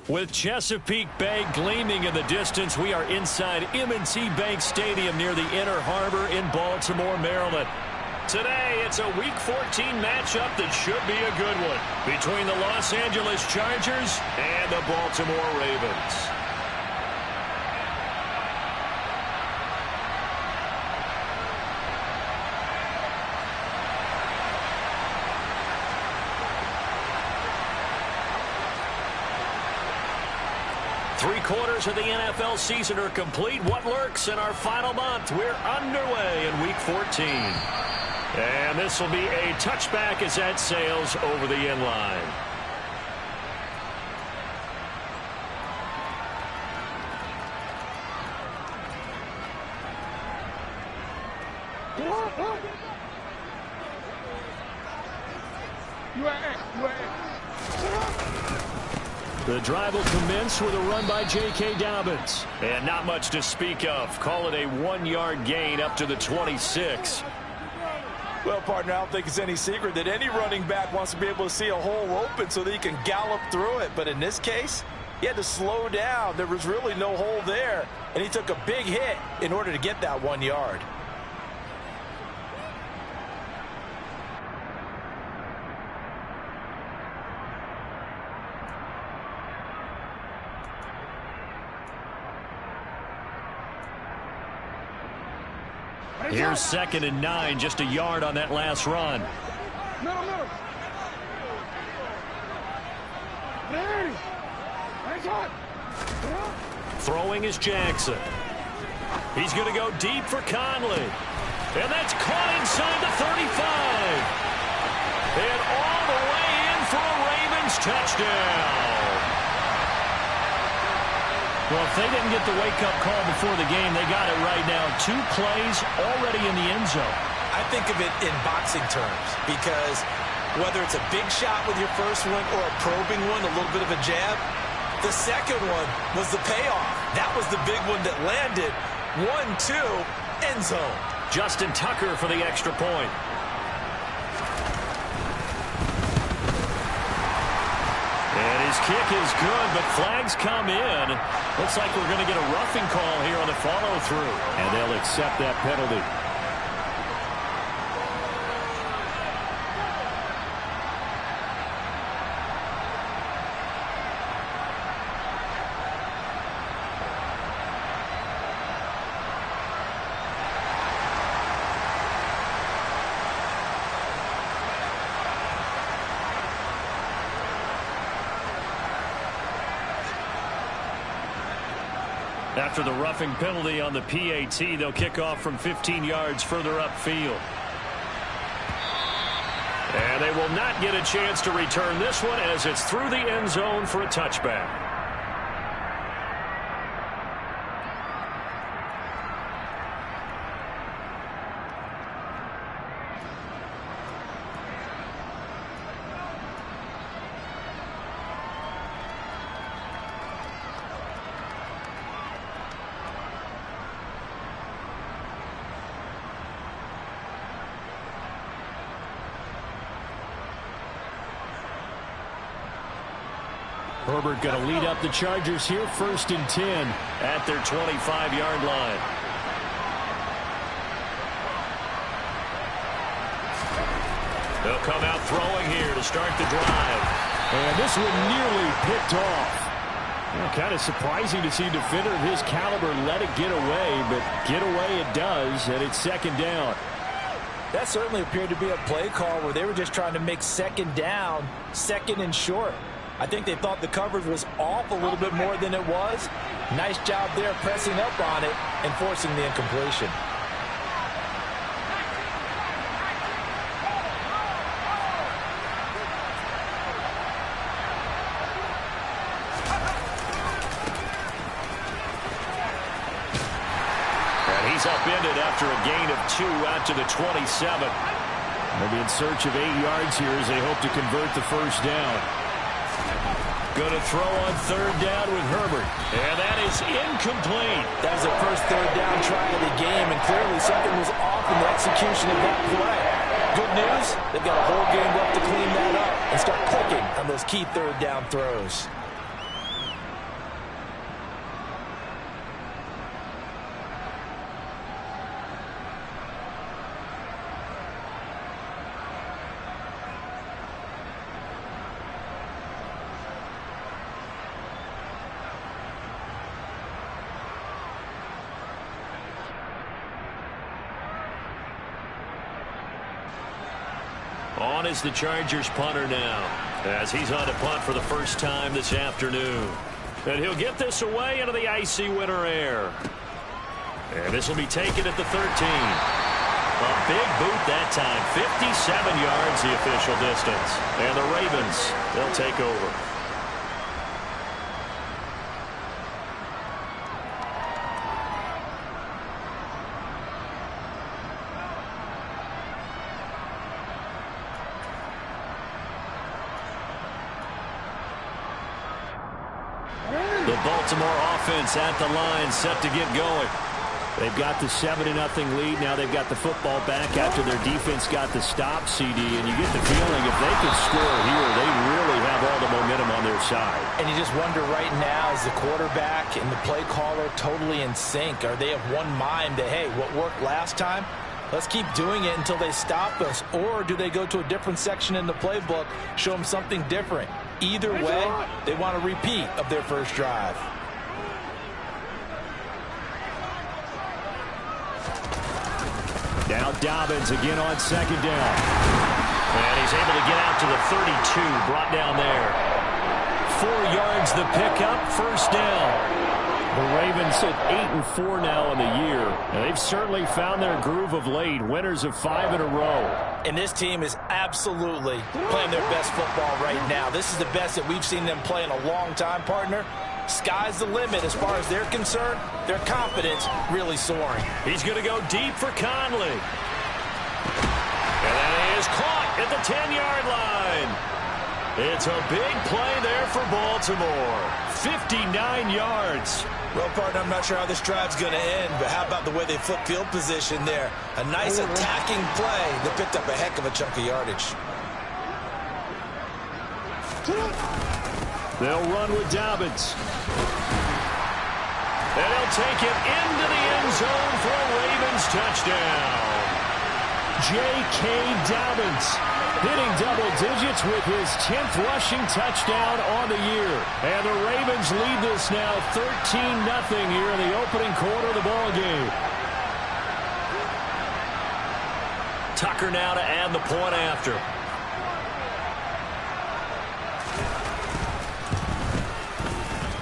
With Chesapeake Bay gleaming in the distance, we are inside M&T Bank Stadium near the Inner Harbor in Baltimore, Maryland. Today, it's a Week 14 matchup that should be a good one between the Los Angeles Chargers and the Baltimore Ravens. Three-quarters of the NFL season are complete. What lurks in our final month? We're underway in Week 14. And this will be a touchback as that sails over the end line. The drive will commence with a run by J.K. Dobbins. And not much to speak of. Call it a 1-yard gain up to the 26. Well, partner, I don't think it's any secret that any running back wants to be able to see a hole open so that he can gallop through it. But in this case, he had to slow down. There was really no hole there. And he took a big hit in order to get that 1 yard. Here's 2nd and 9, just a yard on that last run. Throwing is Jackson. He's going to go deep for Conley. And that's caught inside the 35. And all the way in for a Ravens touchdown. Well, if they didn't get the wake-up call before the game, they got it right now. 2 plays already in the end zone. I think of it in boxing terms because whether it's a big shot with your first one or a probing one, a little bit of a jab, the second one was the payoff. That was the big one that landed. 1-2, end zone. Justin Tucker for the extra point. And his kick is good, but flags come in. Looks like we're going to get a roughing call here on the follow-through. And they'll accept that penalty. After the roughing penalty on the PAT, they'll kick off from 15 yards further upfield. And they will not get a chance to return this one as it's through the end zone for a touchback. Herbert going to lead up the Chargers here, 1st and 10 at their 25-yard line. They'll come out throwing here to start the drive. And this one nearly picked off. Well, kind of surprising to see a defender of his caliber let it get away, but get away it does, and it's 2nd down. That certainly appeared to be a play call where they were just trying to make 2nd down, 2nd and short. I think they thought the coverage was off a little bit more than it was. Nice job there pressing up on it and forcing the incompletion. And he's upended after a gain of 2 out to the 27. They'll be in search of 8 yards here as they hope to convert the first down. Going to throw on 3rd down with Herbert. And that is incomplete. That was the first 3rd down try of the game, and clearly something was off in the execution of that play. Good news, they've got a whole game left to clean that up and start clicking on those key 3rd down throws. On is the Chargers punter now, as he's on to punt for the first time this afternoon. And he'll get this away into the icy winter air. And this will be taken at the 13. A big boot that time. 57 yards the official distance. And the Ravens, they'll take over. The Baltimore offense at the line, set to get going. They've got the 7-0 lead. Now they've got the football back after their defense got the stop, CD. And you get the feeling if they could score here, they really have all the momentum on their side. And you just wonder right now, is the quarterback and the play caller totally in sync? Are they of one mind that, hey, what worked last time, let's keep doing it until they stop us? Or do they go to a different section in the playbook, show them something different? Either way, they want a repeat of their first drive. Now Dobbins again on second down. And he's able to get out to the 32, brought down there. 4 yards the pickup, first down. The Ravens sit 8-4 now in the year. And they've certainly found their groove of late, winners of 5 in a row. And this team is absolutely playing their best football right now. This is the best that we've seen them play in a long time, partner. Sky's the limit as far as they're concerned. Their confidence really soaring. He's going to go deep for Conley. And that is caught at the 10-yard line. It's a big play there for Baltimore. 59 yards. Well, partner, I'm not sure how this drive's going to end, but how about the way they flip field position there? A nice attacking play that picked up a heck of a chunk of yardage. They'll run with Dobbins. And he'll take it into the end zone for a Ravens touchdown. J.K. Dobbins hitting double digits with his 10th rushing touchdown on the year. And the Ravens lead this now 13-0 here in the opening quarter of the ball game. Tucker now to add the point after.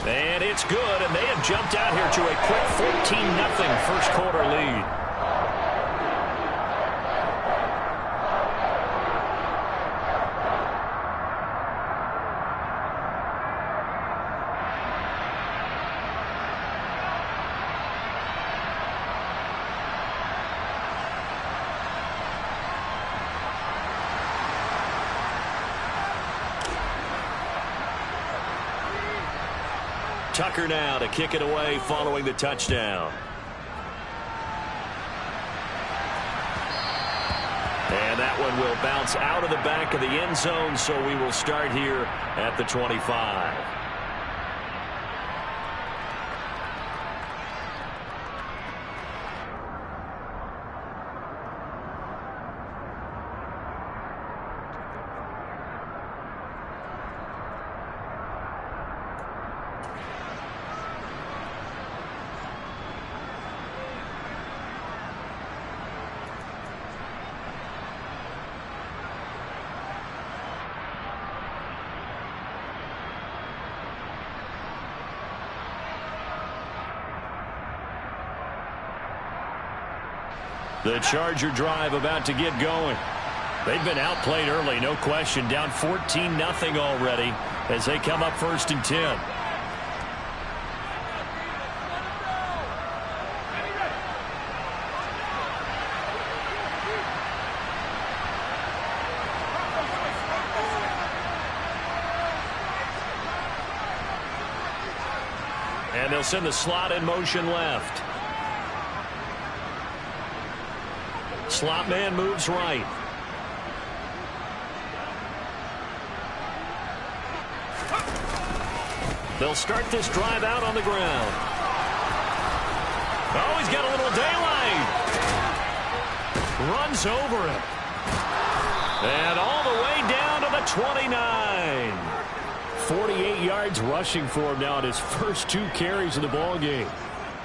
And it's good, and they have jumped out here to a quick 14-0 first quarter lead. Tucker now to kick it away following the touchdown. And that one will bounce out of the back of the end zone, so we will start here at the 25. The Charger drive about to get going. They've been outplayed early, no question. Down 14-0 already as they come up 1st and 10. And they'll send the slot in motion left. Slot man moves right. They'll start this drive out on the ground. Oh, he's got a little daylight. Runs over it. And all the way down to the 29. 48 yards rushing for him now in his first 2 carries of the ball game.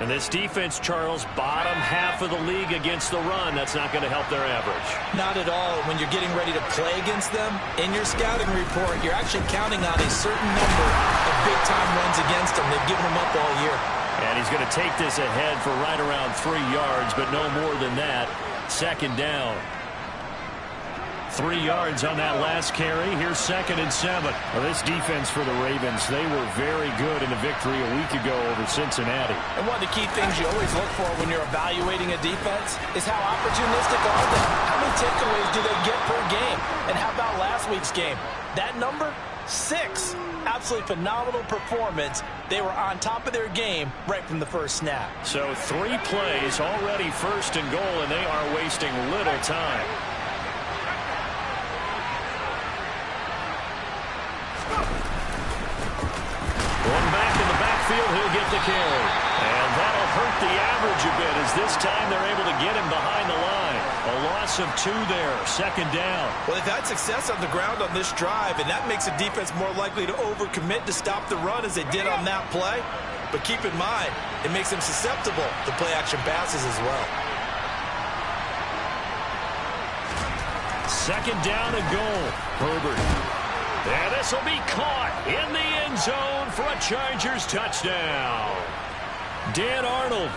And this defense, Charles, bottom half of the league against the run. That's not going to help their average. Not at all. When you're getting ready to play against them, in your scouting report, you're actually counting on a certain number of big-time runs against them. They've given them up all year. And he's going to take this ahead for right around 3 yards, but no more than that. Second down. 3 yards on that last carry. Here's 2nd and 7. Well, this defense for the Ravens, they were very good in a victory a week ago over Cincinnati. And one of the key things you always look for when you're evaluating a defense is how opportunistic are they? How many takeaways do they get per game? And how about last week's game? That number? 6. Absolutely phenomenal performance. They were on top of their game right from the first snap. So 3 plays, already 1st and goal, and they are wasting little time. One back in the backfield, he'll get the carry. And that'll hurt the average a bit as this time they're able to get him behind the line. A loss of 2 there, 2nd down. Well, they've had success on the ground on this drive, and that makes the defense more likely to overcommit to stop the run as they did on that play. But keep in mind, it makes them susceptible to play-action passes as well. 2nd down and goal. Herbert. And this will be caught in the end zone for a Chargers touchdown. Dan Arnold,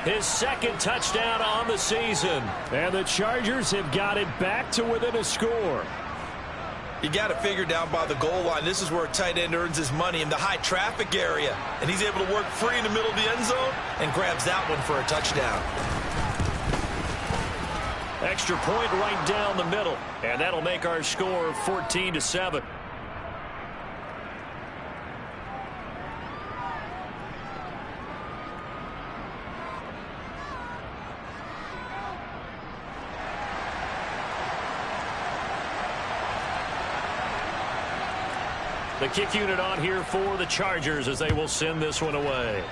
his 2nd touchdown on the season. And the Chargers have got it back to within a score. You got to figure down by the goal line. This is where a tight end earns his money in the high traffic area. And he's able to work free in the middle of the end zone and grabs that one for a touchdown. Extra point right down the middle. And that'll make our score 14-7. The kick unit on here for the Chargers as they will send this one away.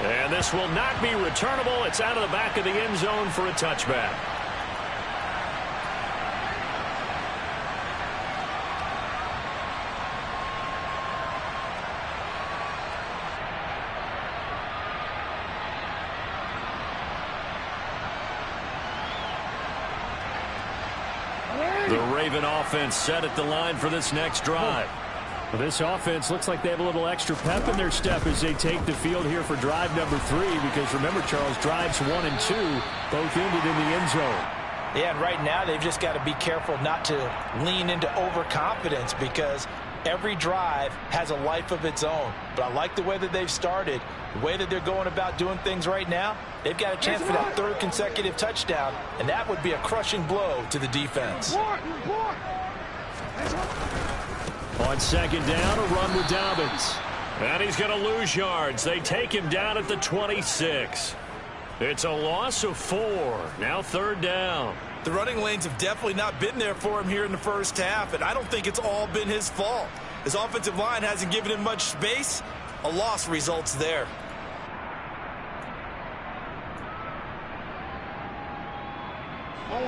And this will not be returnable. It's out of the back of the end zone for a touchback. The Raven offense set at the line for this next drive. Well, this offense looks like they have a little extra pep in their step as they take the field here for drive number 3. Because remember, Charles, drives 1 and 2 both ended in the end zone. Yeah, and right now they've just got to be careful not to lean into overconfidence because every drive has a life of its own. But I like the way that they've started, the way that they're going about doing things right now. They've got a chance for that 3rd consecutive touchdown, and that would be a crushing blow to the defense. On 2nd down, a run with Dobbins. And he's going to lose yards. They take him down at the 26. It's a loss of 4. Now 3rd down. The running lanes have definitely not been there for him here in the first half, and I don't think it's all been his fault. His offensive line hasn't given him much space. A loss results there.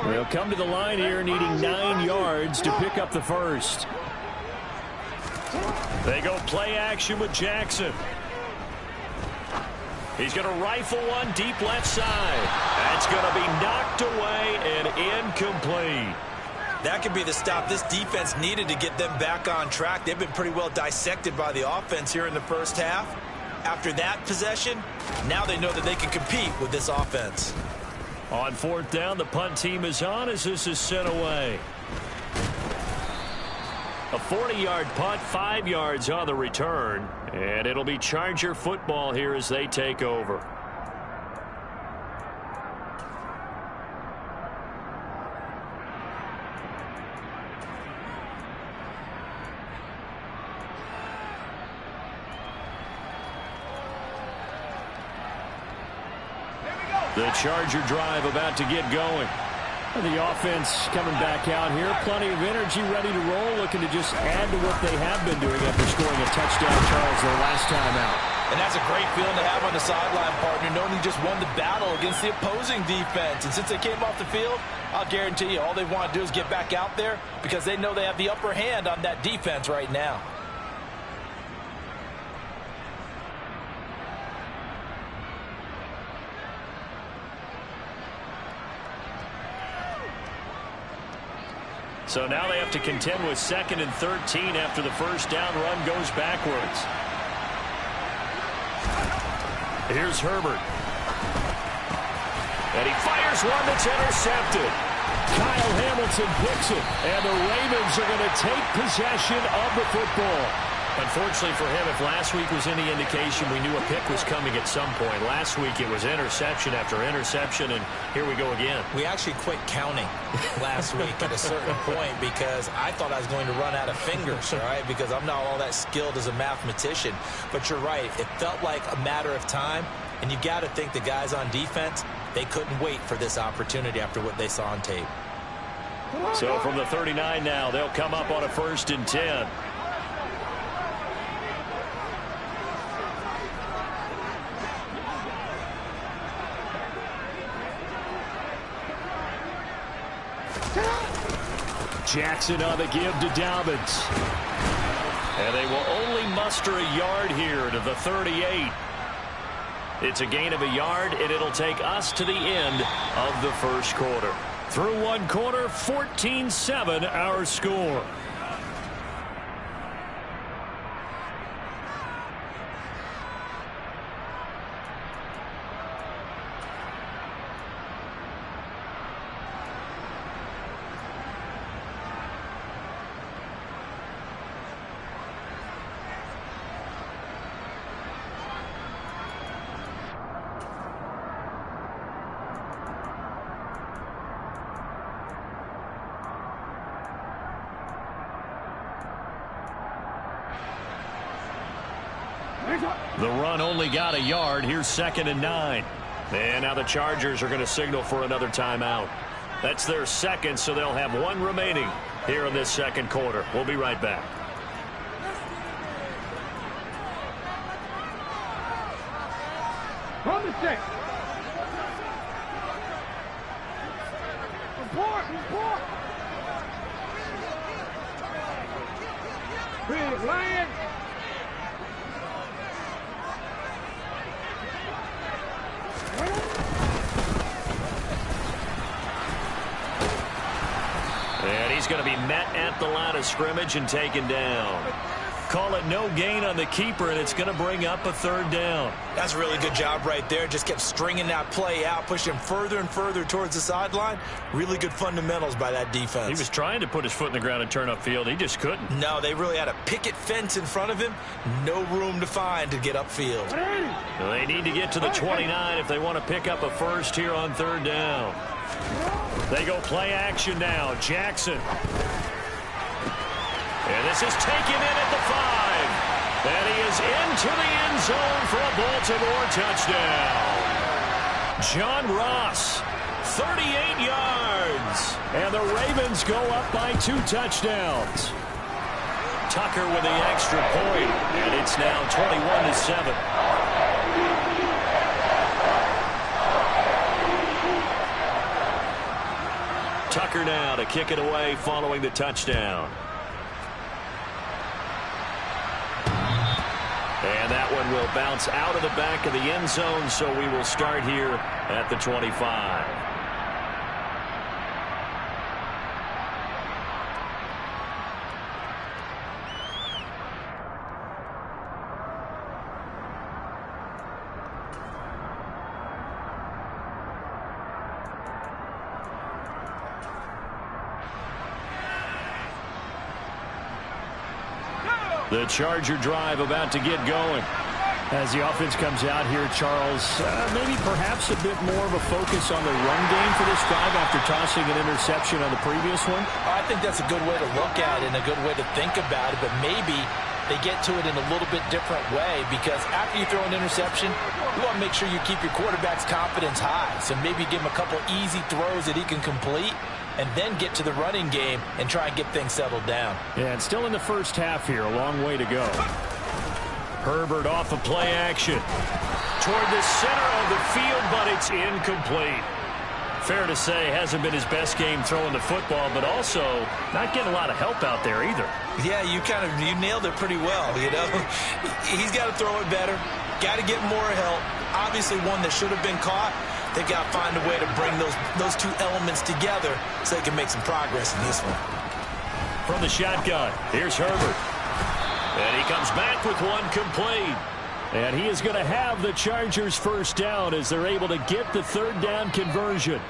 They'll come to the line here needing 9 yards to pick up the first. They go play action with Jackson. He's going to rifle one deep left side. That's going to be knocked away and incomplete. That could be the stop this defense needed to get them back on track. They've been pretty well dissected by the offense here in the first half. After that possession, now they know that they can compete with this offense. On 4th down, the punt team is on as this is sent away. A 40-yard punt, 5 yards on the return. And it'll be Charger football here as they take over. The Charger drive about to get going. And the offense coming back out here. Plenty of energy, ready to roll, looking to just add to what they have been doing after scoring a touchdown, Charles, their last time out. And that's a great feeling to have on the sideline, partner, knowing you just won the battle against the opposing defense. And since they came off the field, I'll guarantee you all they want to do is get back out there because they know they have the upper hand on that defense right now. So now they have to contend with 2nd and 13 after the first down run goes backwards. Here's Herbert. And he fires one that's intercepted. Kyle Hamilton picks it, and the Ravens are going to take possession of the football. Unfortunately for him, if last week was any indication, we knew a pick was coming at some point. Last week it was interception after interception, and here we go again. We actually quit counting last week at a certain point because I thought I was going to run out of fingers, all right, because I'm not all that skilled as a mathematician. But you're right. It felt like a matter of time, and you got to think the guys on defense, they couldn't wait for this opportunity after what they saw on tape. So from the 39 now, they'll come up on a 1st and 10. Jackson on the give to Dobbins. And they will only muster a yard here to the 38. It's a gain of a yard, and it'll take us to the end of the first quarter. Through one quarter, 14-7 our score. The run only got a yard. Here's 2nd and 9. And now the Chargers are going to signal for another timeout. That's their second, so they'll have one remaining here in this second quarter. We'll be right back. From the 6. Report. Big Lion. And he's going to be met at the line of scrimmage and taken down. Call it no gain on the keeper, and it's going to bring up a 3rd down. That's a really good job right there. Just kept stringing that play out, pushing further and further towards the sideline. Really good fundamentals by that defense. He was trying to put his foot in the ground and turn upfield. He just couldn't. No, they really had a picket fence in front of him. No room to find to get upfield. Well, they need to get to the 29 if they want to pick up a first here on 3rd down. They go play action now. Jackson. And this is taken in at the 5. And he is into the end zone for a Baltimore touchdown. John Ross, 38 yards. And the Ravens go up by 2 touchdowns. Tucker with the extra point, and it's now 21-7. Tucker now to kick it away following the touchdown. And that one will bounce out of the back of the end zone, so we will start here at the 25. The Charger drive about to get going. As the offense comes out here, Charles, maybe perhaps a bit more of a focus on the run game for this drive after tossing an interception on the previous one? I think that's a good way to look at it and a good way to think about it, but maybe they get to it in a little bit different way because after you throw an interception, you want to make sure you keep your quarterback's confidence high. So maybe give him a couple easy throws that he can complete and then get to the running game and try and get things settled down. Yeah, and still in the first half here, a long way to go. Herbert off of play action. Toward the center of the field, but it's incomplete. Fair to say, hasn't been his best game throwing the football, but also not getting a lot of help out there either. Yeah, you nailed it pretty well, you know. He's got to throw it better. Got to get more help. Obviously one that should have been caught. They've got to find a way to bring those two elements together so they can make some progress in this one. from the shotgun. Here's Herbert. And he comes back with one complete. And he is going to have the Chargers first down as they're able to get the third down conversion.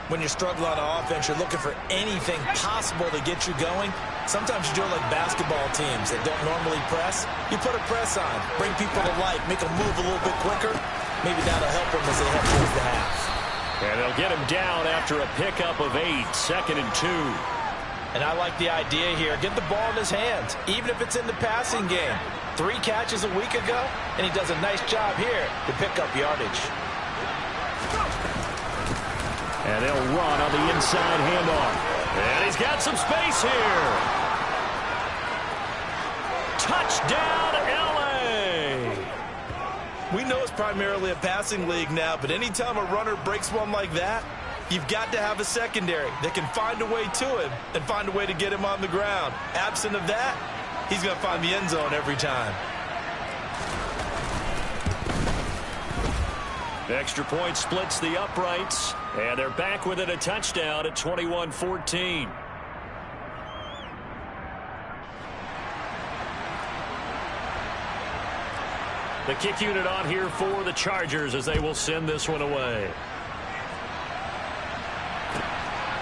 When you're struggling on offense, you're looking for anything possible to get you going. Sometimes you do it like basketball teams that don't normally press. You put a press on, bring people to life, make them move a little bit quicker. Maybe that'll help them as they head towards the half. And they'll get him down after a pickup of 8, 2nd and 2. And I like the idea here. Get the ball in his hands, even if it's in the passing game. 3 catches a week ago, and he does a nice job here to pick up yardage. And they'll run on the inside handoff. And he's got some space here. Touchdown, L.A. We know it's primarily a passing league now, but anytime a runner breaks one like that, you've got to have a secondary that can find a way to him and find a way to get him on the ground. Absent of that, he's going to find the end zone every time. Extra point splits the uprights, and they're back within a touchdown at 21-14. The kick unit on here for the Chargers as they will send this one away.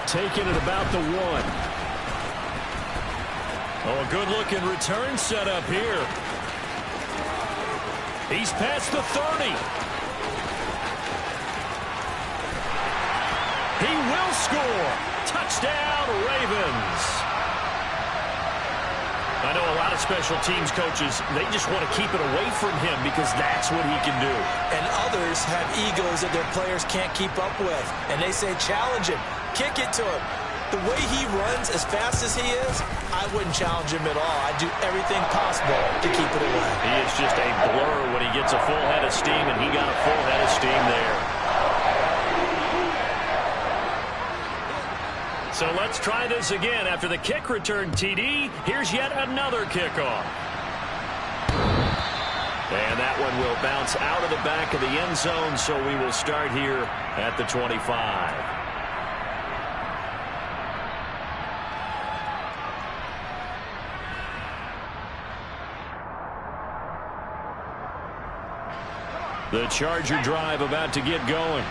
Taking it about the 1. Oh, a good-looking return set up here. He's past the 30. He will score. Touchdown, Ravens. I know a lot of special teams coaches, they just want to keep it away from him because that's what he can do. And others have egos that their players can't keep up with. And they say, challenge him. Kick it to him. The way he runs as fast as he is, I wouldn't challenge him at all. I'd do everything possible to keep it away. He is just a blur when he gets a full head of steam, and he got a full head of steam there. So let's try this again. After the kick return TD, here's yet another kickoff. And that one will bounce out of the back of the end zone, so we will start here at the 25. The Charger drive about to get going.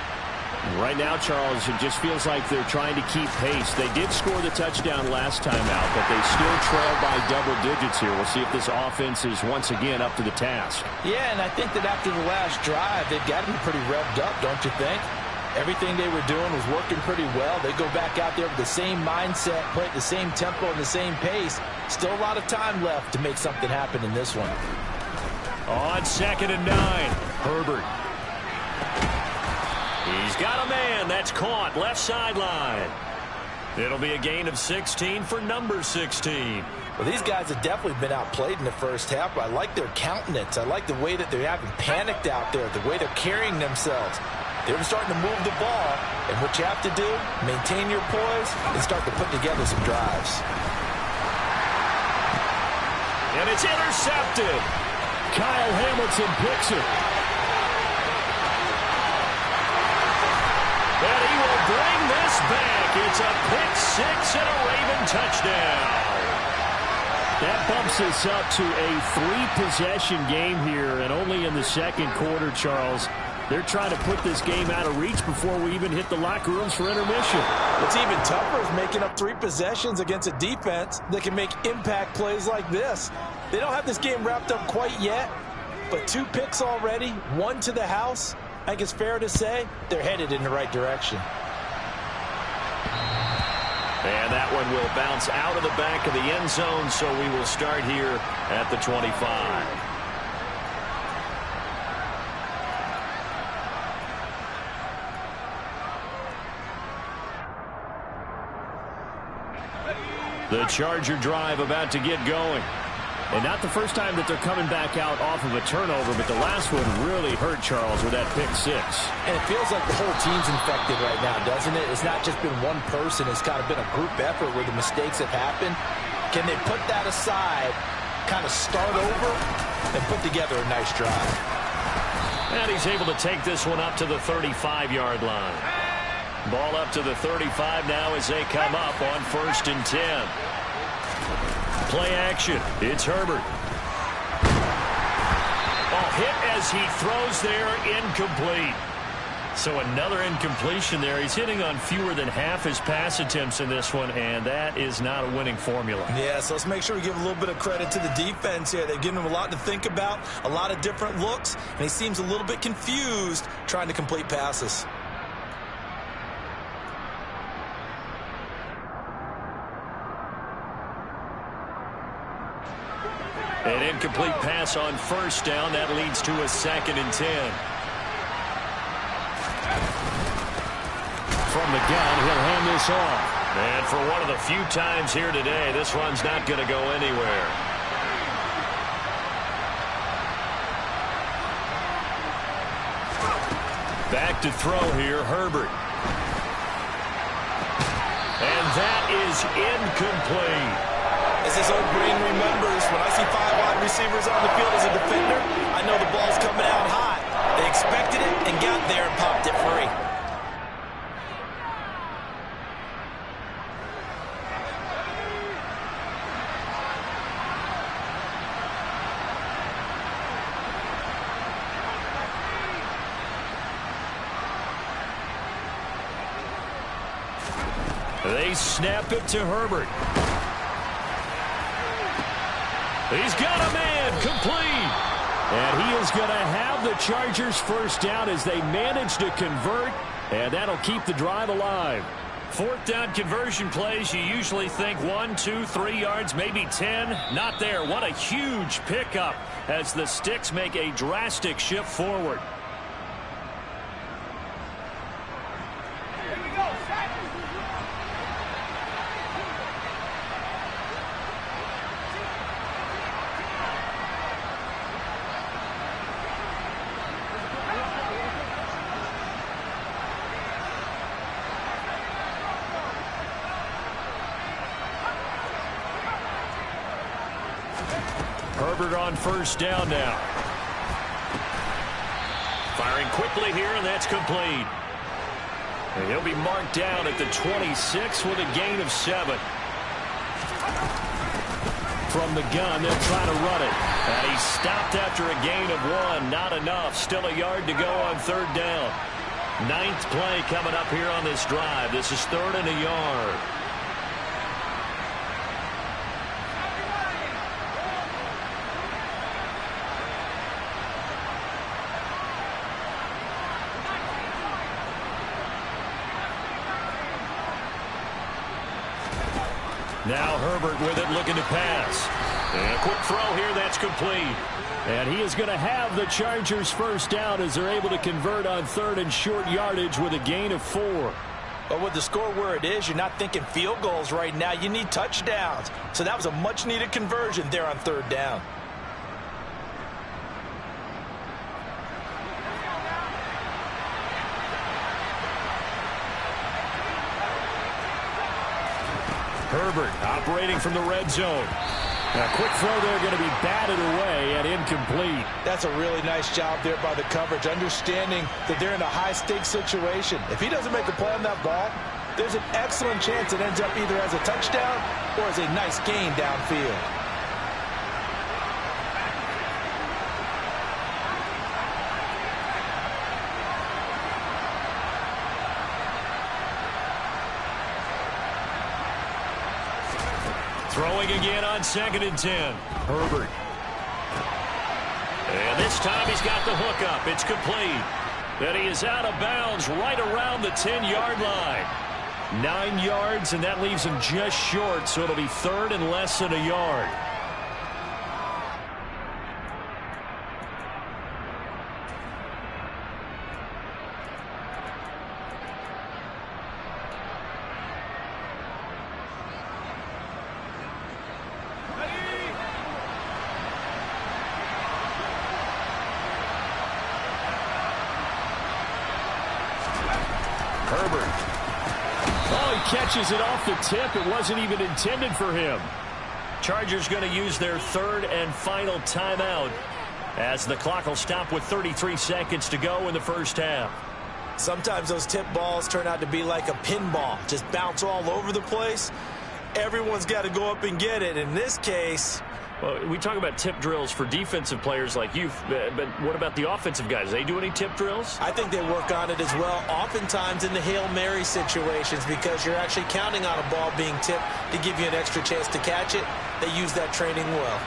Right now, Charles, it just feels like they're trying to keep pace. They did score the touchdown last time out, but they still trail by double digits here. We'll see if this offense is once again up to the task. Yeah, and I think that after the last drive, they've got to be pretty revved up, don't you think? Everything they were doing was working pretty well. They go back out there with the same mindset, play at the same tempo and the same pace. Still a lot of time left to make something happen in this one. On 2nd and 9, Herbert. He's got a man. That's caught. Left sideline. It'll be a gain of 16 for number 16. Well, these guys have definitely been outplayed in the first half, but I like their countenance. I like the way that they haven't panicked out there, the way they're carrying themselves. They're starting to move the ball, and what you have to do, maintain your poise and start to put together some drives. And it's intercepted. Kyle Hamilton picks it. And he will bring this back. It's a pick six and a Raven touchdown. That bumps us up to a 3-possession game here, and only in the second quarter, Charles. They're trying to put this game out of reach before we even hit the locker rooms for intermission. What's even tougher is making up 3 possessions against a defense that can make impact plays like this. They don't have this game wrapped up quite yet, but 2 picks already, 1 to the house. I think it's fair to say they're headed in the right direction. And that one will bounce out of the back of the end zone, so we will start here at the 25. The Charger drive about to get going. And not the first time that they're coming back out off of a turnover, but the last one really hurt Charles with that pick 6. And it feels like the whole team's infected right now, doesn't it? It's not just been one person. It's kind of been a group effort where the mistakes have happened. Can they put that aside, kind of start over, and put together a nice drive? And he's able to take this one up to the 35-yard line. Ball up to the 35 now as they come up on 1st and 10. Play action. It's Herbert. Hit as he throws there, incomplete. So another incompletion there. He's hitting on fewer than half his pass attempts in this one, and that is not a winning formula. Yeah, so let's make sure we give a little bit of credit to the defense here. They've given him a lot to think about, a lot of different looks, and he seems a little bit confused trying to complete passes. An incomplete pass on first down. That leads to a 2nd and 10. From the gun, he'll hand this off. And for one of the few times here today, this run's not going to go anywhere. Back to throw here, Herbert. And that is incomplete. As his old brain remembers, when I see 5 wide receivers on the field as a defender, I know the ball's coming out hot. They expected it and got there and popped it free. They snap it to Herbert. He's got a man, complete. And he is going to have the Chargers first down as they manage to convert, and that'll keep the drive alive. 4th down conversion plays, you usually think 1, 2, 3 yards, maybe 10. Not there. What a huge pickup as the Sticks make a drastic shift forward. Herbert on first down now. Firing quickly here, and that's complete. And he'll be marked down at the 26 with a gain of 7. From the gun, they'll try to run it. And he stopped after a gain of 1. Not enough. Still a yard to go on 3rd down. 9th play coming up here on this drive. This is 3rd and a yard. Now Herbert with it, looking to pass. And a quick throw here, that's complete. And he is going to have the Chargers first down as they're able to convert on 3rd and short yardage with a gain of 4. But with the score where it is, you're not thinking field goals right now. You need touchdowns. So that was a much-needed conversion there on 3rd down. Herbert operating from the red zone. A quick throw there going to be batted away and incomplete. That's a really nice job there by the coverage, understanding that they're in a high-stakes situation. If he doesn't make a play on that ball, there's an excellent chance it ends up either as a touchdown or as a nice gain downfield. Throwing again on 2nd and 10. Herbert. And this time he's got the hook up. It's complete. And he is out of bounds right around the 10-yard line. 9 yards, and that leaves him just short, so it'll be 3rd and less than a yard. Herbert. Oh, he catches it off the tip. It wasn't even intended for him. Chargers going to use their 3rd and final timeout as the clock will stop with 33 seconds to go in the first half. Sometimes those tip balls turn out to be like a pinball, just bounce all over the place. everyone's got to go up and get it. In this case, well, we talk about tip drills for defensive players like you, but what about the offensive guys? Do they do any tip drills? I think they work on it as well, oftentimes in the Hail Mary situations, because you're actually counting on a ball being tipped to give you an extra chance to catch it. They use that training well.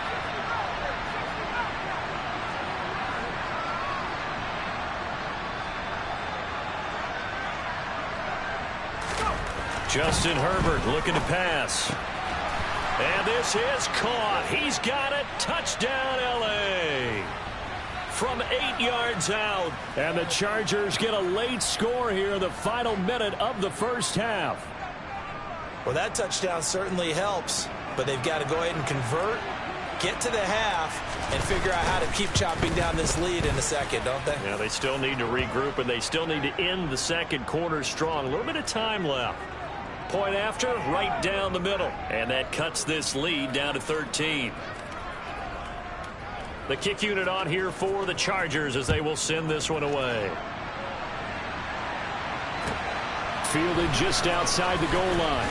Justin Herbert looking to pass. And this is caught. He's got it. Touchdown, L.A. From 8 yards out. And the Chargers get a late score here in the final minute of the first half. Well, that touchdown certainly helps, but they've got to go ahead and convert, get to the half, and figure out how to keep chopping down this lead in the second, don't they? Yeah, they still need to regroup, and they still need to end the second quarter strong. A little bit of time left. Point after, right down the middle. And that cuts this lead down to 13. The kick unit on here for the Chargers as they will send this one away. Fielded just outside the goal line.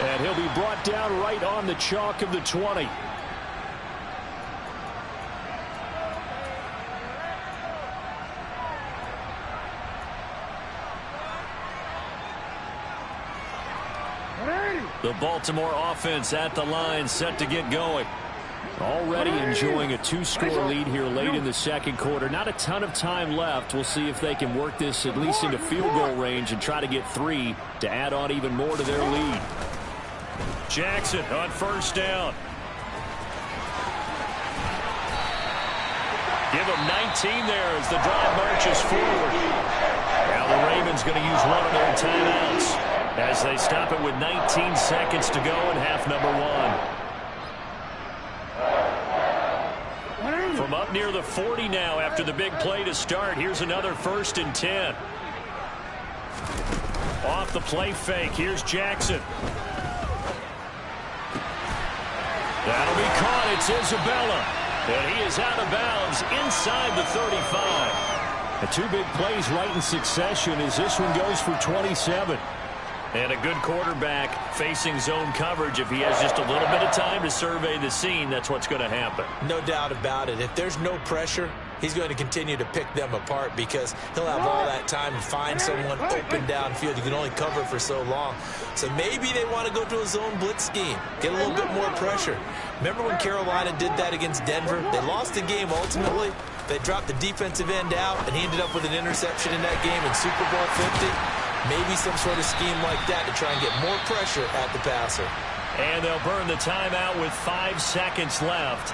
And he'll be brought down right on the chalk of the 20. The Baltimore offense at the line, set to get going. Already enjoying a 2-score lead here late in the second quarter. Not a ton of time left. We'll see if they can work this at least into field goal range and try to get 3 to add on even more to their lead. Jackson on first down. Give him 19 there as the drive marches forward. Now the Ravens going to use one of their timeouts as they stop it with 19 seconds to go in half number 1. From up near the 40 now after the big play to start. Here's another 1st and 10. Off the play fake. Here's Jackson. That'll be caught. It's Isabella. And he is out of bounds inside the 35. The 2 big plays right in succession as this one goes for 27. And a good quarterback facing zone coverage. If he has just a little bit of time to survey the scene, that's what's going to happen. No doubt about it. If there's no pressure, he's going to continue to pick them apart because he'll have all that time to find someone open downfield. You can only cover for so long. So maybe they want to go to a zone blitz scheme, get a little bit more pressure. Remember when Carolina did that against Denver? They lost the game ultimately. They dropped the defensive end out, and he ended up with an interception in that game in Super Bowl 50. Maybe some sort of scheme like that to try and get more pressure at the passer. And they'll burn the timeout with 5 seconds left.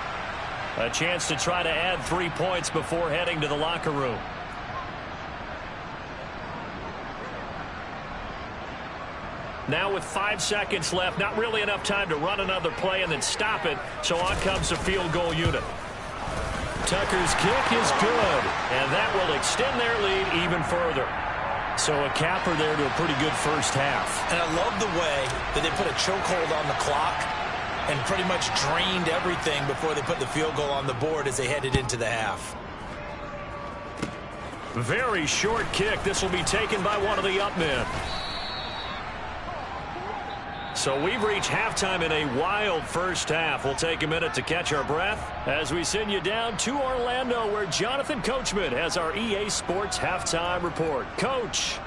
A chance to try to add 3 points before heading to the locker room. Now with 5 seconds left, not really enough time to run another play and then stop it. So on comes the field goal unit. Tucker's kick is good, and that will extend their lead even further. So a capper there to a pretty good first half. And I love the way that they put a chokehold on the clock and pretty much drained everything before they put the field goal on the board as they headed into the half. Very short kick. This will be taken by one of the up men. So we've reached halftime in a wild first half. We'll take a minute to catch our breath as we send you down to Orlando, where Jonathan Coachman has our EA Sports Halftime Report. Coach.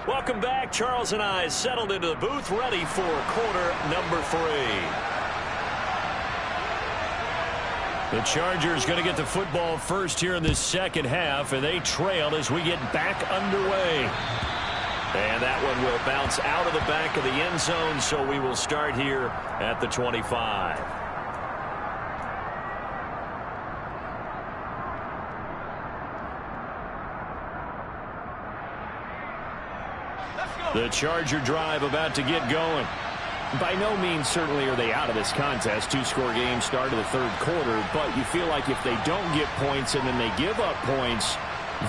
Welcome back. Charles and I settled into the booth, ready for quarter number 3. The Chargers going to get the football first here in this second half, and they trail as we get back underway. And that one will bounce out of the back of the end zone, so we will start here at the 25. The Charger drive about to get going. By no means certainly are they out of this contest. 2-score game start of the third quarter, but you feel like if they don't get points and then they give up points,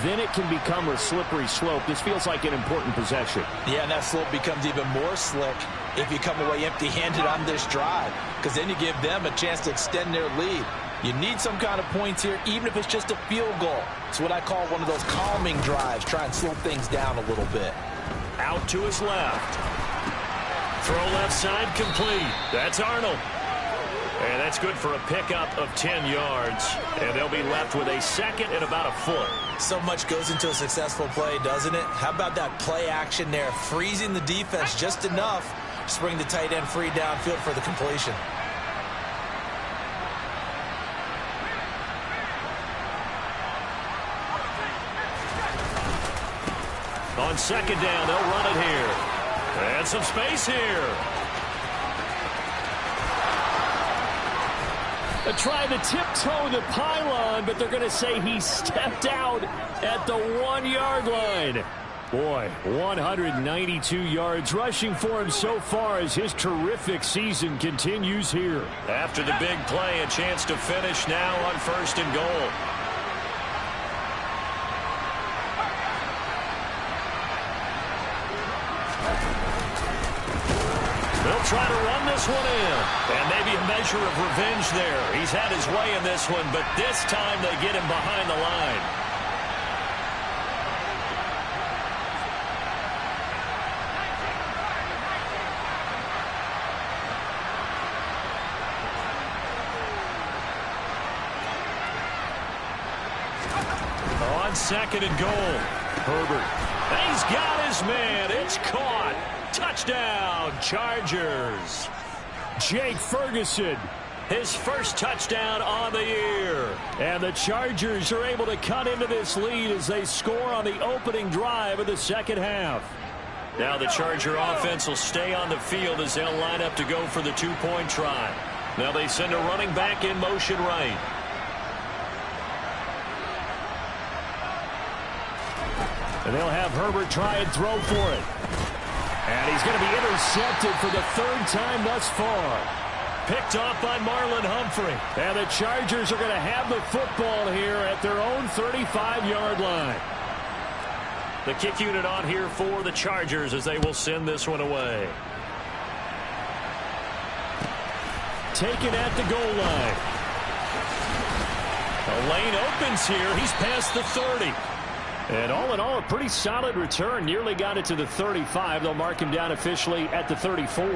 then it can become a slippery slope. This feels like an important possession. Yeah, and that slope becomes even more slick if you come away empty-handed on this drive, because then you give them a chance to extend their lead. You need some kind of points here, even if it's just a field goal. It's what I call one of those calming drives. Try and slow things down a little bit. Out to his left. throw left side complete. That's Arnold. And that's good for a pickup of 10 yards. And they'll be left with a second and about a foot. So much goes into a successful play, doesn't it? How about that play action there? Freezing the defense just enough to bring the tight end free downfield for the completion. On second down, they'll run it here. And some space here. They're trying to tiptoe the pylon, but they're going to say he stepped out at the 1-yard line. Boy, 192 yards rushing for him so far as his terrific season continues here. After the big play, a chance to finish now on 1st and goal. They'll try to run this one in. And maybe a measure of revenge there. He's had his way in this one, but this time they get him behind the line. On 2nd and goal, Herbert. He's got his man. It's caught. Touchdown, Chargers. Jake Ferguson, his first touchdown on the year. And the Chargers are able to cut into this lead as they score on the opening drive of the second half. Now the Charger offense will stay on the field as they'll line up to go for the 2-point try. Now they send a running back in motion right. And they'll have Herbert try and throw for it. And he's going to be intercepted for the 3rd time thus far. Picked off by Marlon Humphrey. And the Chargers are going to have the football here at their own 35-yard line. The kick unit on here for the Chargers as they will send this one away. Taken at the goal line. A lane opens here. He's past the 30. And all in all, a pretty solid return. Nearly got it to the 35. They'll mark him down officially at the 34.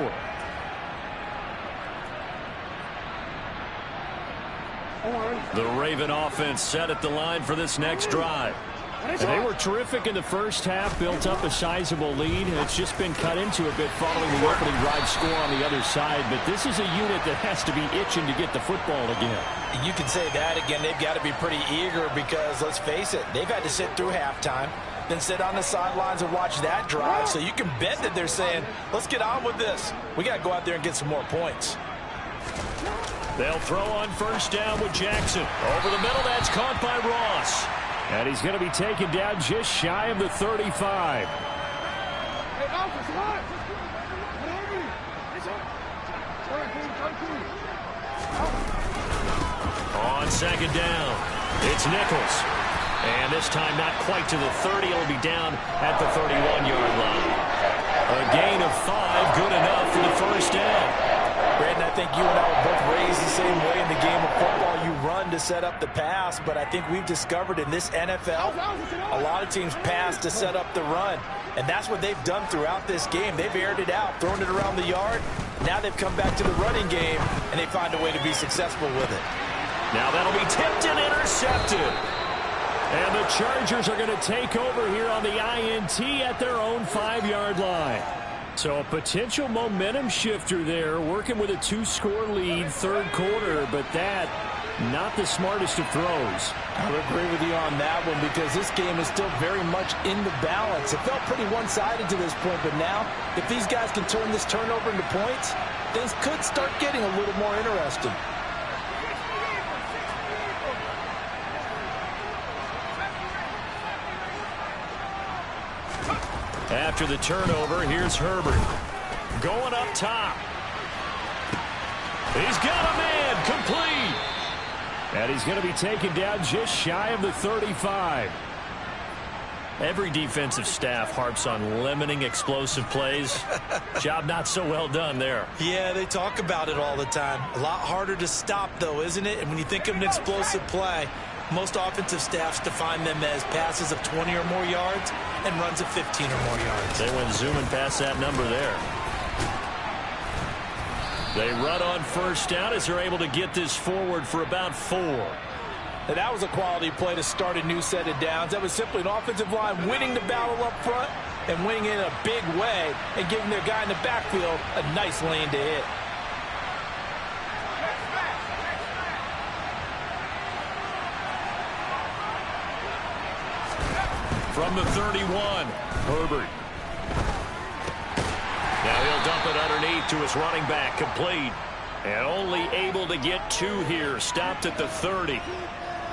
The Raven offense set at the line for this next drive. And they were terrific in the first half, built up a sizable lead, and it's just been cut into a bit following the opening drive score on the other side. But this is a unit that has to be itching to get the football again. You can say that again. They've got to be pretty eager because, let's face it, they've had to sit through halftime, then sit on the sidelines and watch that drive. So you can bet that they're saying, let's get on with this. We got to go out there and get some more points. They'll throw on 1st down with Jackson. Over the middle, that's caught by Ross. And he's going to be taken down just shy of the 35. On 2nd down, it's Nichols. And this time not quite to the 30. It'll be down at the 31-yard line. A gain of 5, good enough for the 1st down. Brandon, I think you and I were both raised the same way in the game of football. You run to set up the pass, but I think we've discovered in this NFL, a lot of teams pass to set up the run. And that's what they've done throughout this game. They've aired it out, thrown it around the yard. Now they've come back to the running game, and they find a way to be successful with it. Now that'll be tipped and intercepted. And the Chargers are going to take over here on the INT at their own 5-yard line. So a potential momentum shifter there, working with a 2-score lead, 3rd quarter, but that, not the smartest of throws. I would agree with you on that one because this game is still very much in the balance. It felt pretty one-sided to this point, but now, if these guys can turn this turnover into points, things could start getting a little more interesting. After the turnover, here's Herbert. Going up top. He's got a man, complete. And he's going to be taken down just shy of the 35. Every defensive staff harps on limiting explosive plays. Job not so well done there. Yeah, they talk about it all the time. A lot harder to stop, though, isn't it? And when you think of an explosive play, most offensive staffs define them as passes of 20 or more yards and runs of 15 or more yards. They went zooming past that number there. They run on first down as they're able to get this forward for about 4. And that was a quality play to start a new set of downs. That was simply an offensive line winning the battle up front and winning in a big way and giving their guy in the backfield a nice lane to hit. From the 31, Herbert. Now he'll dump it underneath to his running back, complete. And only able to get 2 here, stopped at the 30.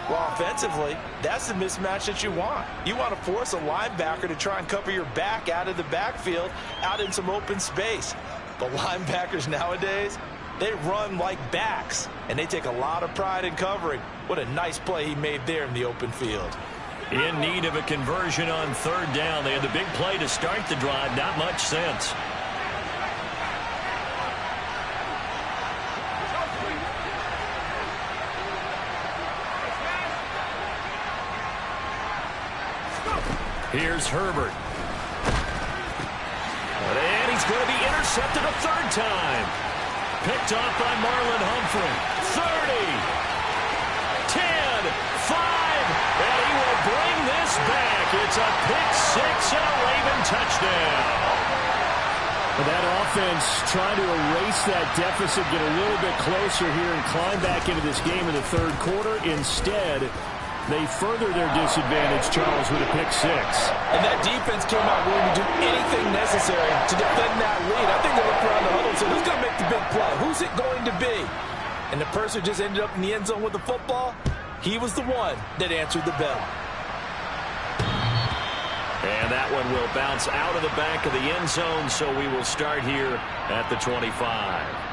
Well, offensively, that's the mismatch that you want. You want to force a linebacker to try and cover your back out of the backfield, out in some open space. The linebackers nowadays, they run like backs, and they take a lot of pride in covering. What a nice play he made there in the open field. In need of a conversion on 3rd down. They had the big play to start the drive, not much sense. Here's Herbert. And he's going to be intercepted a 3rd time. Picked off by Marlon Humphrey. 30, 10, 5, and he will bring this back. It's a pick-6 and a Raven touchdown. That offense trying to erase that deficit, get a little bit closer here and climb back into this game in the 3rd quarter. Instead, they further their disadvantage, Charles, with a pick-6. And that defense came out willing to do anything necessary to defend that lead. I think they looked around the huddle and said, who's going to make the big play? Who's it going to be? And the person who just ended up in the end zone with the football, he was the one that answered the bell. And that one will bounce out of the back of the end zone, so we will start here at the 25.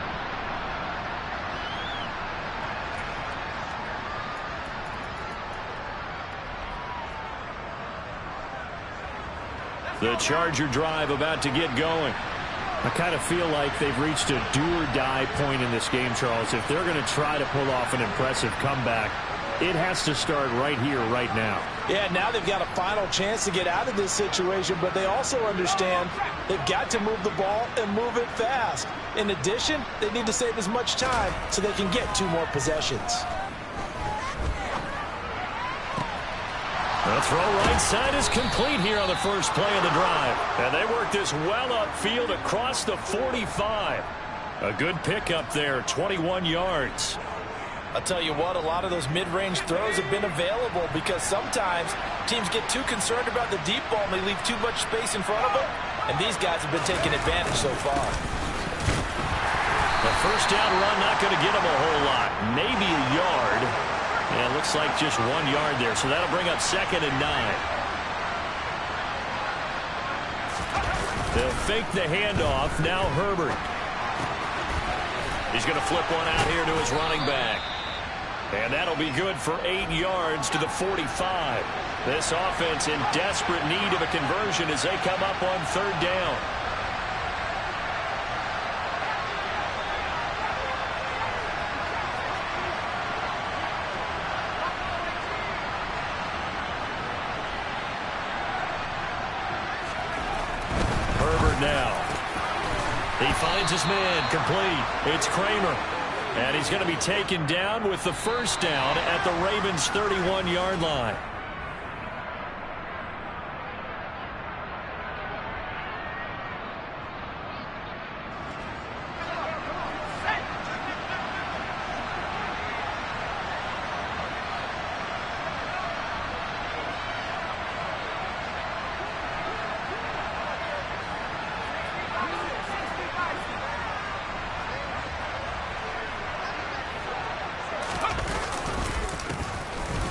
The Charger drive about to get going. I kind of feel like they've reached a do-or-die point in this game, Charles. If they're going to try to pull off an impressive comeback, it has to start right here, right now. Yeah, now they've got a final chance to get out of this situation, but they also understand they've got to move the ball and move it fast. In addition, they need to save as much time so they can get 2 more possessions. The throw right side is complete here on the first play of the drive. And they work this well upfield across the 45. A good pickup there, 21 yards. I'll tell you what, a lot of those mid-range throws have been available because sometimes teams get too concerned about the deep ball and they leave too much space in front of them. And these guys have been taking advantage so far. The first down run not going to get them a whole lot. Maybe a yard. And it looks like just 1 yard there. So that'll bring up 2nd and 9. They'll fake the handoff. Now Herbert. He's going to flip one out here to his running back. And that'll be good for 8 yards to the 45. This offense in desperate need of a conversion as they come up on 3rd down. Herbert now. He finds his man, complete. It's Kramer. And he's going to be taken down with the first down at the Ravens' 31-yard line.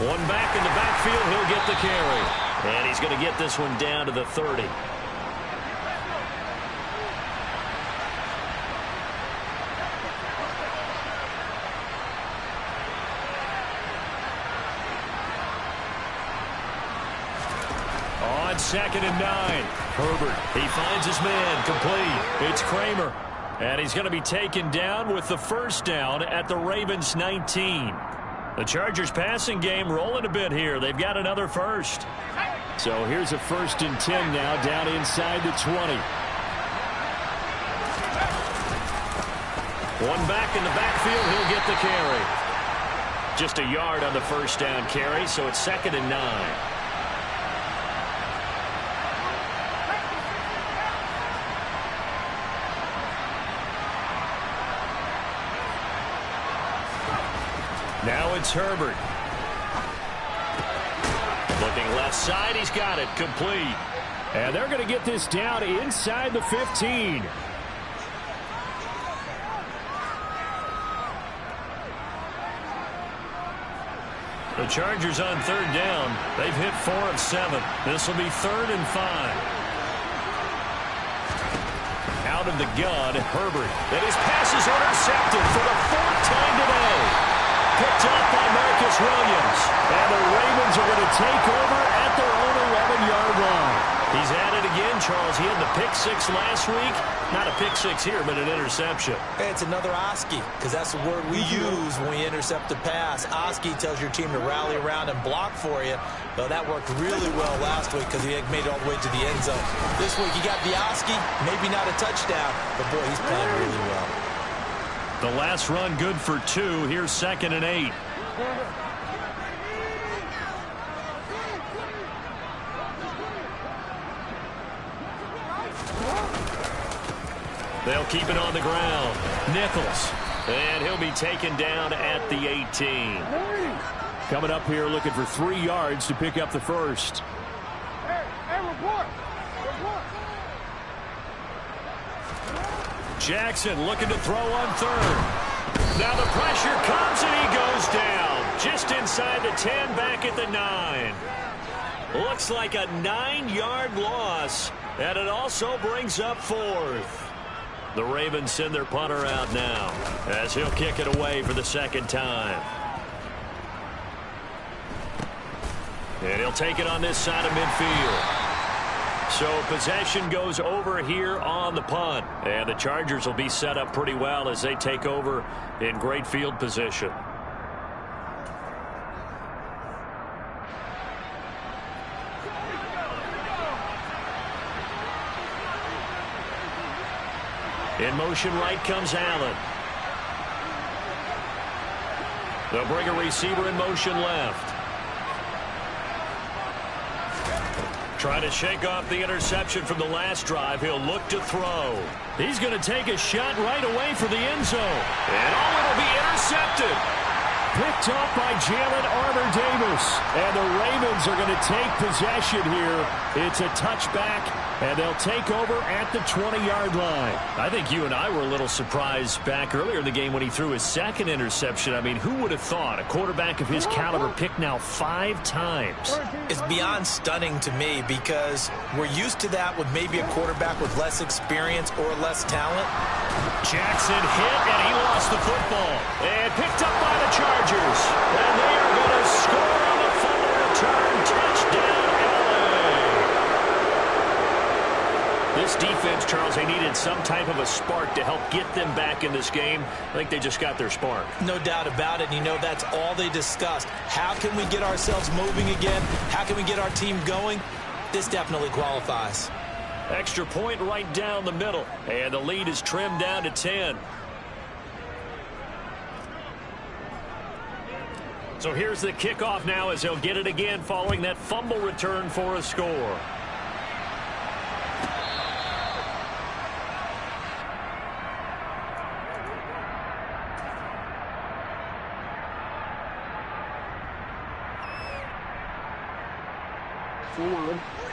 One back in the backfield, he'll get the carry. And he's going to get this one down to the 30. On 2nd and 9, Herbert, he finds his man, complete. It's Kramer. And he's going to be taken down with the first down at the Ravens' 19. The Chargers passing game rolling a bit here. They've got another first. So here's a 1st and 10 now down inside the 20. One back in the backfield. He'll get the carry. Just a yard on the first down carry, so it's 2nd and 9. Now it's Herbert. Looking left side. He's got it. Complete. And they're going to get this down inside the 15. The Chargers on 3rd down. They've hit 4 of 7. This will be 3rd and 5. Out of the gun, Herbert. And his pass is intercepted for the 4th time today. Picked up by Marcus Williams. And the Ravens are going to take over at their own 11-yard line. He's at it again, Charles. He had the pick 6 last week. Not a pick 6 here, but an interception. Hey, it's another Oski, because that's the word we use when we intercept a pass. Oski tells your team to rally around and block for you. Well, that worked really well last week because he had made it all the way to the end zone. This week, he got the Oski, maybe not a touchdown, but boy, he's playing really well. The last run good for 2. Here's 2nd and 8. They'll keep it on the ground. Nichols. And he'll be taken down at the 18. Coming up here looking for 3 yards to pick up the first. Report. Jackson looking to throw on 3rd. Now the pressure comes and he goes down. Just inside the 10, back at the 9. Looks like a 9-yard loss. And it also brings up 4th. The Ravens send their punter out now as he'll kick it away for the 2nd time. And he'll take it on this side of midfield. So possession goes over here on the punt. And the Chargers will be set up pretty well as they take over in great field position. In motion right comes Allen. They'll bring a receiver in motion left. Trying to shake off the interception from the last drive. He'll look to throw. He's going to take a shot right away for the end zone. And it'll be intercepted. Picked up by Jalen Armour-Davis. And the Ravens are going to take possession here. It's a touchback, and they'll take over at the 20-yard line. I think you and I were a little surprised back earlier in the game when he threw his 2nd interception. I mean, who would have thought a quarterback of his caliber picked now 5 times? It's beyond stunning to me because we're used to that with maybe a quarterback with less experience or less talent. Jackson hit, and he lost the football. And picked up by the Chargers. And they are going to score on the fumble return. Touchdown, LA. This defense, Charles, they needed some type of a spark to help get them back in this game. I think they just got their spark. No doubt about it. You know, that's all they discussed. How can we get ourselves moving again? How can we get our team going? This definitely qualifies. Extra point right down the middle. And the lead is trimmed down to 10. So here's the kickoff now as he'll get it again following that fumble return for a score.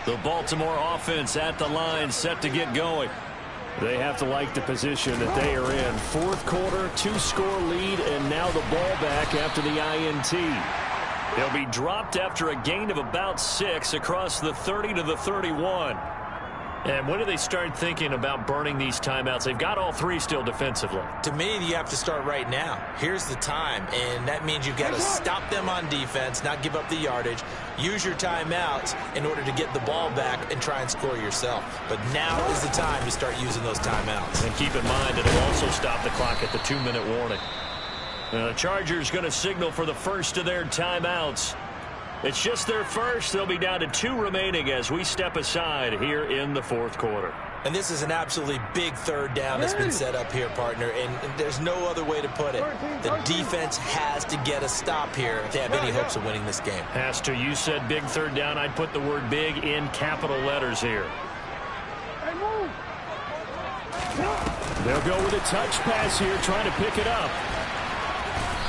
The Baltimore offense at the line, set to get going. They have to like the position that they are in. 4th quarter, 2-score lead, and now the ball back after the INT. They'll be dropped after a gain of about 6 across the 30 to the 31. And when do they start thinking about burning these timeouts? They've got all 3 still defensively. To me, you have to start right now. Here's the time, and that means you've got to stop them on defense, not give up the yardage, use your timeouts in order to get the ball back and try and score yourself. But now is the time to start using those timeouts. And keep in mind, it'll also stop the clock at the 2-minute warning. The Chargers going to signal for the first of their timeouts. It's just their first. They'll be down to 2 remaining as we step aside here in the 4th quarter. And this is an absolutely big third down that's been set up here, partner, and there's no other way to put it. The defense has to get a stop here if they have any hopes of winning this game. Pastor, you said big third down. I'd put the word big in capital letters here. They'll go with a touch pass here, trying to pick it up.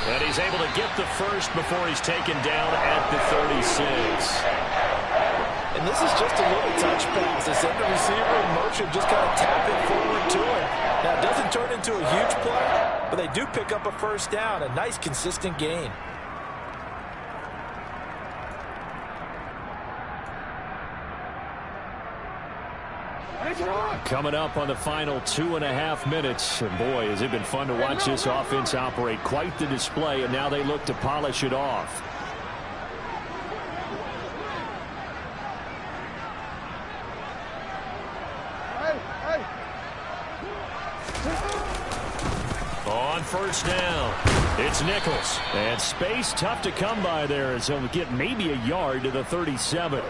And he's able to get the first before he's taken down at the 36. And this is just a little touch pass. They send the receiver in motion, just kind of tap it forward to him. Now, it doesn't turn into a huge play, but they do pick up a first down. A nice, consistent gain. Coming up on the final 2.5 minutes. And boy, has it been fun to watch this offense operate. Quite the display, and now they look to polish it off. On first down, it's Nichols. And space tough to come by there, as he'll get maybe a yard to the 37.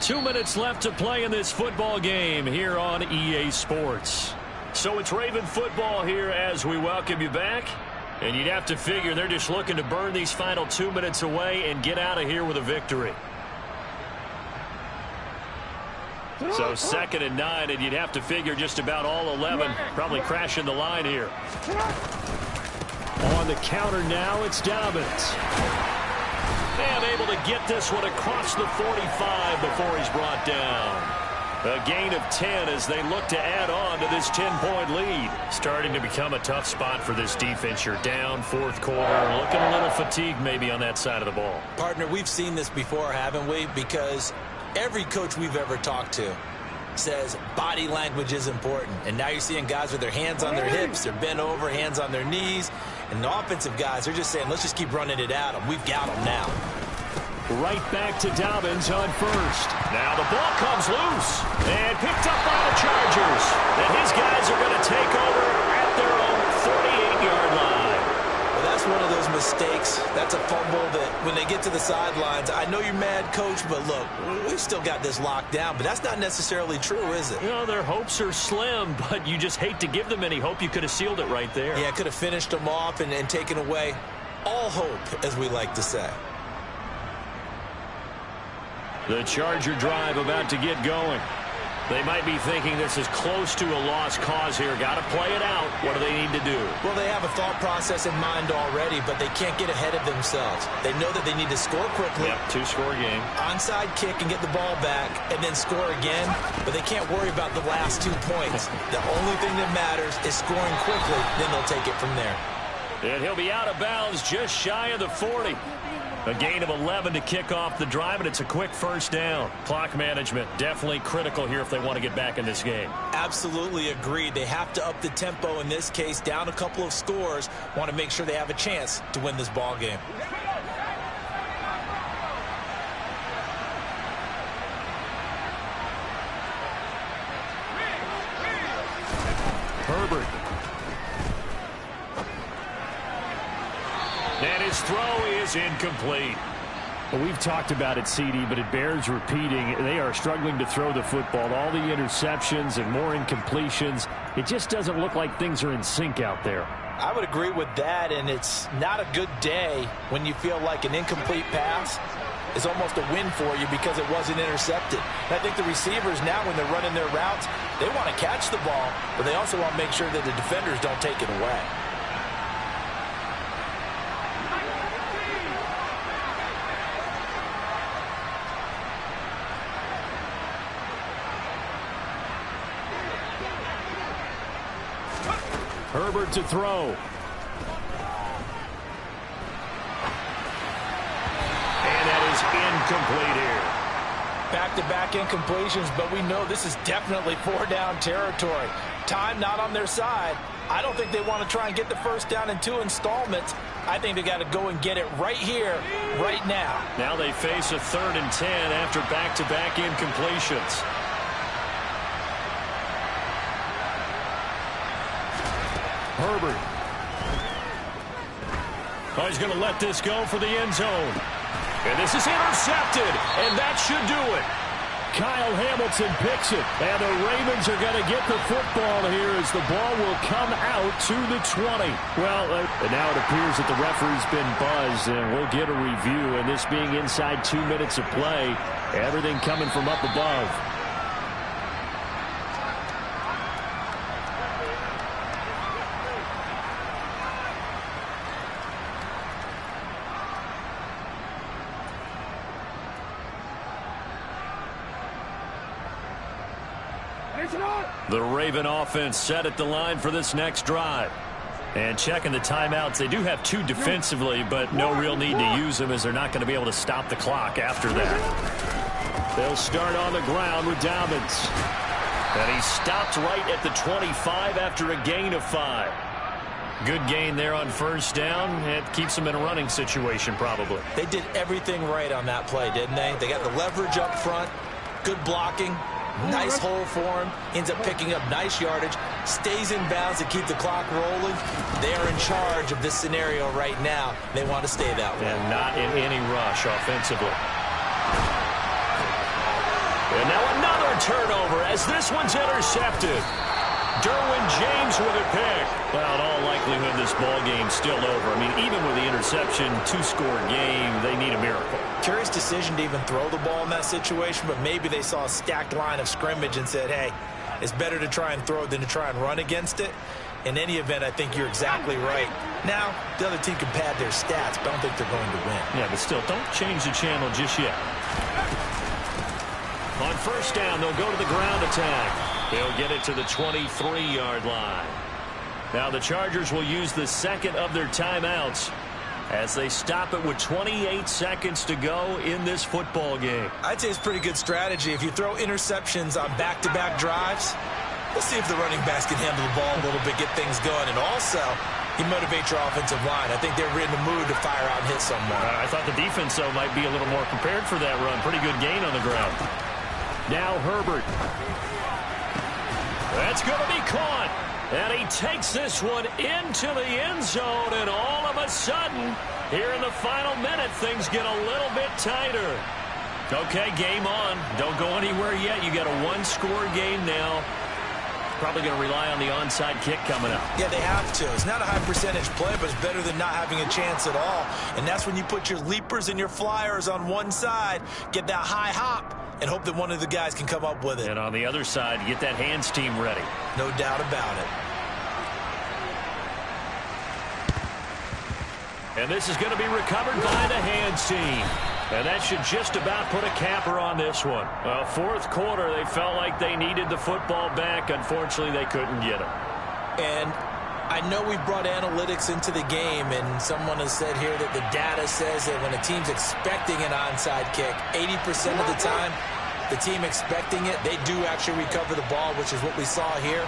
Two minutes left to play in this football game here on EA Sports. So it's Raven football here as we welcome you back. And you'd have to figure they're just looking to burn these final 2 minutes away and get out of here with a victory. So 2nd and 9, and you'd have to figure just about all 11 probably crashing the line here. On the counter now, it's Dobbins. And able to get this one across the 45 before he's brought down. A gain of 10 as they look to add on to this 10-point lead. Starting to become a tough spot for this defense. You're down fourth quarter, looking a little fatigued maybe on that side of the ball. Partner, we've seen this before, haven't we? Because every coach we've ever talked to says body language is important. And now you're seeing guys with their hands on their hips, they're bent over, hands on their knees. And the offensive guys, they're just saying, let's just keep running it at them. We've got them now. Right back to Dobbins on first. Now the ball comes loose and picked up by the Chargers. And his guys are going to take over at their own 48-yard line. Well, that's one of those mistakes. That's a fumble that when they get to the sidelines, I know you're mad, coach, but look, we've still got this locked down. But that's not necessarily true, is it? You know, their hopes are slim, but you just hate to give them any hope. You could have sealed it right there. Yeah, could have finished them off and taken away all hope, as we like to say. The Charger drive about to get going. They might be thinking this is close to a lost cause here. Got to play it out. What do they need to do? Well, they have a thought process in mind already, but they can't get ahead of themselves. They know that they need to score quickly. Yep, two-score game. Onside kick and get the ball back and then score again, but they can't worry about the last 2 points. The only thing that matters is scoring quickly, then they'll take it from there. And he'll be out of bounds just shy of the 40. A gain of 11 to kick off the drive, and it's a quick first down. Clock management definitely critical here if they want to get back in this game. Absolutely agreed. They have to up the tempo in this case, down a couple of scores. Want to make sure they have a chance to win this ball game. Herbert. And his throw is incomplete. Well, we've talked about it, CD, but it bears repeating. They are struggling to throw the football. All the interceptions and more incompletions. It just doesn't look like things are in sync out there. I would agree with that, and it's not a good day when you feel like an incomplete pass is almost a win for you because it wasn't intercepted. And I think the receivers now, when they're running their routes, they want to catch the ball, but they also want to make sure that the defenders don't take it away. Herbert to throw. And that is incomplete here. Back-to-back incompletions, but we know this is definitely four-down territory. Time not on their side. I don't think they want to try and get the first down in 2 installments. I think they got to go and get it right here, right now. Now they face a 3rd and 10 after back-to-back incompletions. Herbert. Oh, he's going to let this go for the end zone. And this is intercepted, and that should do it. Kyle Hamilton picks it, and the Ravens are going to get the football here as the ball will come out to the 20. Well, and now it appears that the referee's been buzzed, and we'll get a review. And this being inside 2 minutes of play, everything coming from up above. The Raven offense set at the line for this next drive. And checking the timeouts, they do have 2 defensively, but no real need to use them as they're not going to be able to stop the clock after that. They'll start on the ground with Dobbins. And he stopped right at the 25 after a gain of 5. Good gain there on first down. It keeps them in a running situation probably. They did everything right on that play, didn't they? They got the leverage up front, good blocking. Nice hole for him. Ends up picking up nice yardage. Stays in bounds to keep the clock rolling. They are in charge of this scenario right now. They want to stay that way. And not in any rush offensively. And now another turnover as this one's intercepted. Derwin James with a pick. Well, in all likelihood, this ball game's still over. I mean, even with the interception, 2-score game, they need a miracle. Curious decision to even throw the ball in that situation, but maybe they saw a stacked line of scrimmage and said, hey, it's better to try and throw than to try and run against it. In any event, I think you're exactly right. Now, the other team can pad their stats, but I don't think they're going to win. Yeah, but still, don't change the channel just yet. On first down, they'll go to the ground attack. They'll get it to the 23-yard line. Now the Chargers will use the second of their timeouts as they stop it with 28 seconds to go in this football game. I'd say it's pretty good strategy. If you throw interceptions on back-to-back drives, we'll see if the running backs can handle the ball a little bit, get things going. And also, you motivate your offensive line. I think they're in the mood to fire out and hit someone. I thought the defense, though, might be a little more prepared for that run. Pretty good gain on the ground. Now Herbert. That's going to be caught. And he takes this one into the end zone. And all of a sudden, here in the final minute, things get a little bit tighter. Okay, game on. Don't go anywhere yet. You got a 1-score game now. Probably going to rely on the onside kick coming up. Yeah, they have to. It's not a high percentage play, but it's better than not having a chance at all. And that's when you put your leapers and your flyers on one side, get that high hop, and hope that one of the guys can come up with it. And on the other side, get that hands team ready. No doubt about it. And this is going to be recovered by the hands team. And that should just about put a capper on this one. Well, fourth quarter, they felt like they needed the football back. Unfortunately, they couldn't get it. And I know we brought analytics into the game, and someone has said here that the data says that when a team's expecting an onside kick, 80% of the time, the team expecting it, they do actually recover the ball, which is what we saw here.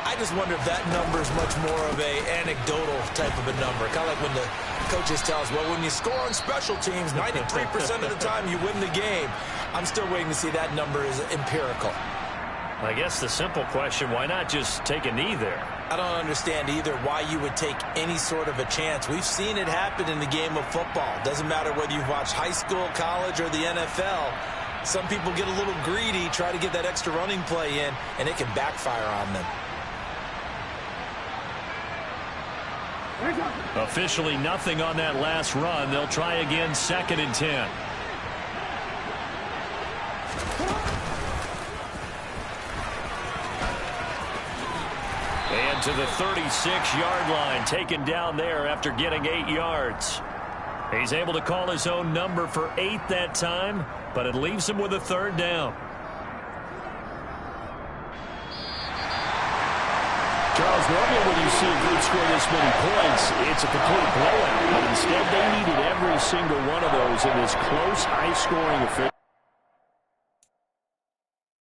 I just wonder if that number is much more of a anecdotal type of a number. Kind of like when the coaches tell us, well, when you score on special teams, 93% of the time you win the game. I'm still waiting to see that number is empirical. I guess the simple question, why not just take a knee there? I don't understand either why you would take any sort of a chance. We've seen it happen in the game of football. Doesn't matter whether you've watched high school, college, or the NFL. Some people get a little greedy, try to get that extra running play in, and it can backfire on them. Officially nothing on that last run. They'll try again, 2nd and 10. And to the 36-yard line, taken down there after getting 8 yards. He's able to call his own number for 8 that time, but it leaves him with a 3rd down. Charles, normally when you see a group score this many points, it's a complete blowout. But instead, they needed every single one of those in this close, high-scoring affair.